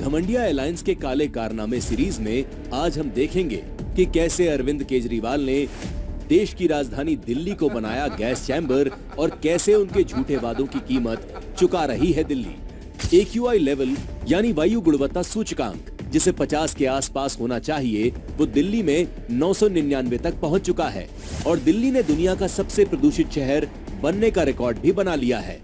घमंडिया Allianz के काले कारनामे सीरीज में आज हम देखेंगे कि कैसे अरविंद केजरीवाल ने देश की राजधानी दिल्ली को बनाया गैस चैम्बर और कैसे उनके झूठे वादों की कीमत चुका रही है दिल्ली। AQI लेवल यानी वायु गुणवत्ता सूचकांक जिसे 50 के आसपास होना चाहिए, वो दिल्ली में 999 तक पहुंच चुका है और दिल्ली ने दुनिया का सबसे प्रदूषित शहर बनने का रिकॉर्ड भी बना लिया है।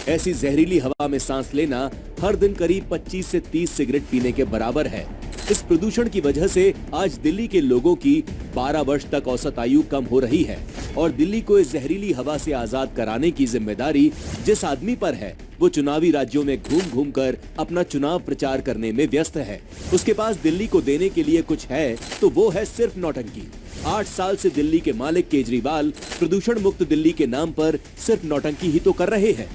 ऐसी जहरीली हवा में सांस लेना हर दिन करीब 25 से 30 सिगरेट पीने के बराबर है। इस प्रदूषण की वजह से आज दिल्ली के लोगों की 12 वर्ष तक औसत आयु कम हो रही है और दिल्ली को इस जहरीली हवा से आजाद कराने की जिम्मेदारी जिस आदमी पर है, वो चुनावी राज्यों में घूम घूम कर अपना चुनाव प्रचार करने में व्यस्त है। उसके पास दिल्ली को देने के लिए कुछ है तो वो है सिर्फ नौटंकी। 8 साल से दिल्ली के मालिक केजरीवाल प्रदूषण मुक्त दिल्ली के नाम पर सिर्फ नौटंकी ही तो कर रहे हैं।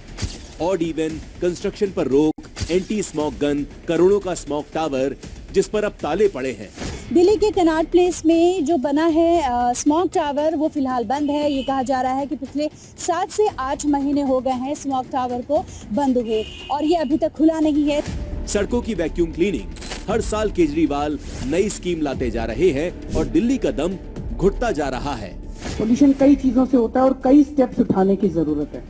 ऑड इवन, कंस्ट्रक्शन पर रोक, एंटी स्मोक गन, करोड़ों का स्मोक टावर जिस पर अब ताले पड़े हैं। दिल्ली के कनॉट प्लेस में जो बना है स्मोक टावर, वो फिलहाल बंद है। ये कहा जा रहा है कि पिछले 7 से 8 महीने हो गए हैं स्मोक टावर को बंद हुए और ये अभी तक खुला नहीं है। सड़कों की वैक्यूम क्लीनिंग, हर साल केजरीवाल नई स्कीम लाते जा रहे हैं और दिल्ली का दम घुटता जा रहा है। पोल्यूशन कई चीजों से होता है और कई स्टेप्स उठाने की जरूरत है।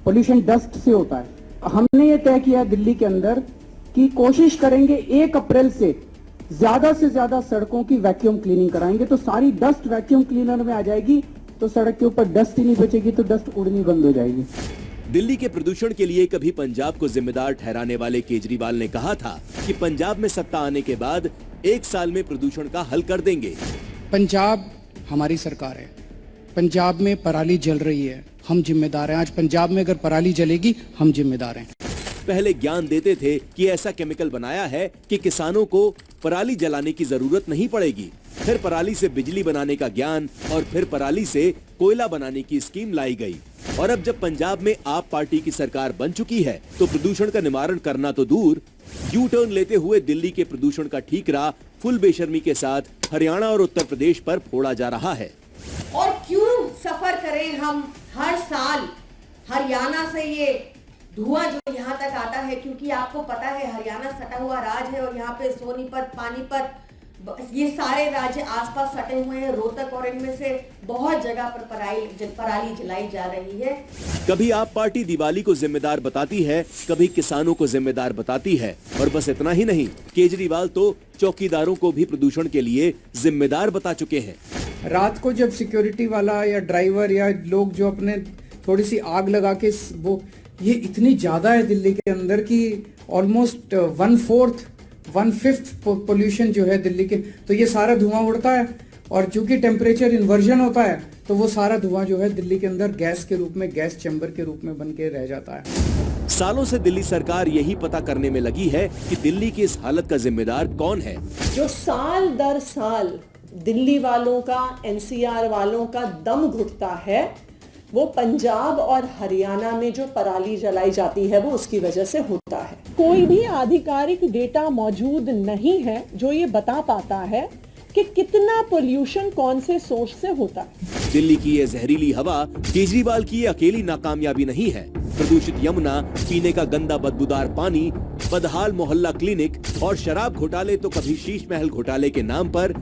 पोल्यूशन डस्ट से होता है। हमने ये तय किया दिल्ली के अंदर कि कोशिश करेंगे 1 अप्रैल से ज्यादा सड़कों की वैक्यूम क्लीनिंग कराएंगे, तो सारी डस्ट वैक्यूम क्लीनर में आ जाएगी, तो सड़क के ऊपर डस्ट ही नहीं बचेगी, तो डस्ट उड़नी बंद हो जाएगी। दिल्ली के प्रदूषण के लिए कभी पंजाब को जिम्मेदार ठहराने वाले केजरीवाल ने कहा था कि पंजाब में सत्ता आने के बाद 1 साल में प्रदूषण का हल कर देंगे। पंजाब हमारी सरकार है, पंजाब में पराली जल रही है, हम जिम्मेदार हैं। आज पंजाब में अगर पराली जलेगी, हम जिम्मेदार हैं। पहले ज्ञान देते थे कि ऐसा केमिकल बनाया है कि किसानों को पराली जलाने की जरूरत नहीं पड़ेगी, फिर पराली से बिजली बनाने का ज्ञान और फिर पराली से कोयला बनाने की स्कीम लाई गई। और अब जब पंजाब में आप पार्टी की सरकार बन चुकी है तो प्रदूषण का निवारण करना तो दूर, यू टर्न लेते हुए दिल्ली के प्रदूषण का ठीकरा फुल बेशर्मी के साथ हरियाणा और उत्तर प्रदेश पर फोड़ा जा रहा है। और क्यों सफर करें हम हर साल हरियाणा से ये धुआं जो यहाँ तक आता है, क्योंकि आपको पता है हरियाणा सटा हुआ राज्य है और यहाँ पे सोनीपत, पानीपत, ये सारे राज्य आसपास सटे हुए हैं, रोहतक, और इनमें से बहुत जगह पर पराली जलाई जा रही है। कभी आप पार्टी दिवाली को जिम्मेदार बताती है, कभी किसानों को जिम्मेदार बताती है और बस इतना ही नहीं, केजरीवाल तो चौकीदारों को भी प्रदूषण के लिए जिम्मेदार बता चुके हैं। रात को जब सिक्योरिटी वाला या ड्राइवर या लोग जो अपने थोड़ी सी आग लगा के वो, ये इतनी ज्यादा है दिल्ली के अंदर कि ऑलमोस्ट 1/5 पोल्यूशन जो है दिल्ली के, तो ये सारा धुआं उड़ता है और चूंकि टेम्परेचर इन्वर्जन होता है तो वो सारा धुआं जो है दिल्ली के अंदर गैस के रूप में, गैस चैम्बर के रूप में बन के रह जाता है। सालों से दिल्ली सरकार यही पता करने में लगी है कि दिल्ली की इस हालत का जिम्मेदार कौन है। जो साल दर साल दिल्ली वालों का, NCR वालों का दम घुटता है, वो पंजाब और हरियाणा में जो पराली जलाई जाती है वो उसकी वजह से होता है। कोई भी आधिकारिक डेटा मौजूद नहीं है जो ये बता पाता है कि कितना पोल्यूशन कौन से सोर्स से होता है। दिल्ली की ये जहरीली हवा केजरीवाल की ये अकेली नाकामयाबी नहीं है। प्रदूषित यमुना, पीने का गंदा बदबूदार पानी, बदहाल मोहल्ला क्लिनिक और शराब घोटाले तो कभी शीश महल घोटाले के नाम पर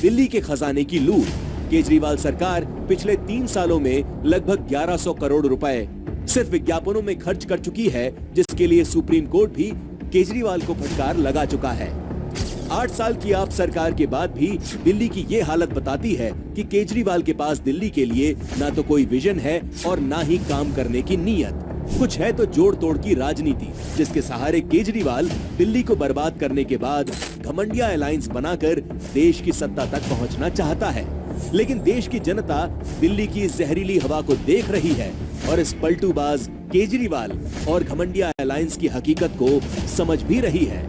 दिल्ली के खजाने की लूट। केजरीवाल सरकार पिछले 3 सालों में लगभग 1100 करोड़ रुपए सिर्फ विज्ञापनों में खर्च कर चुकी है, जिसके लिए सुप्रीम कोर्ट भी केजरीवाल को फटकार लगा चुका है। 8 साल की आप सरकार के बाद भी दिल्ली की ये हालत बताती है कि केजरीवाल के पास दिल्ली के लिए ना तो कोई विजन है और ना ही काम करने की नीयत। कुछ है तो जोड़ तोड़ की राजनीति, जिसके सहारे केजरीवाल दिल्ली को बर्बाद करने के बाद घमंडिया अलायंस बनाकर देश की सत्ता तक पहुंचना चाहता है। लेकिन देश की जनता दिल्ली की इस जहरीली हवा को देख रही है और इस पलटूबाज केजरीवाल और घमंडिया अलायंस की हकीकत को समझ भी रही है।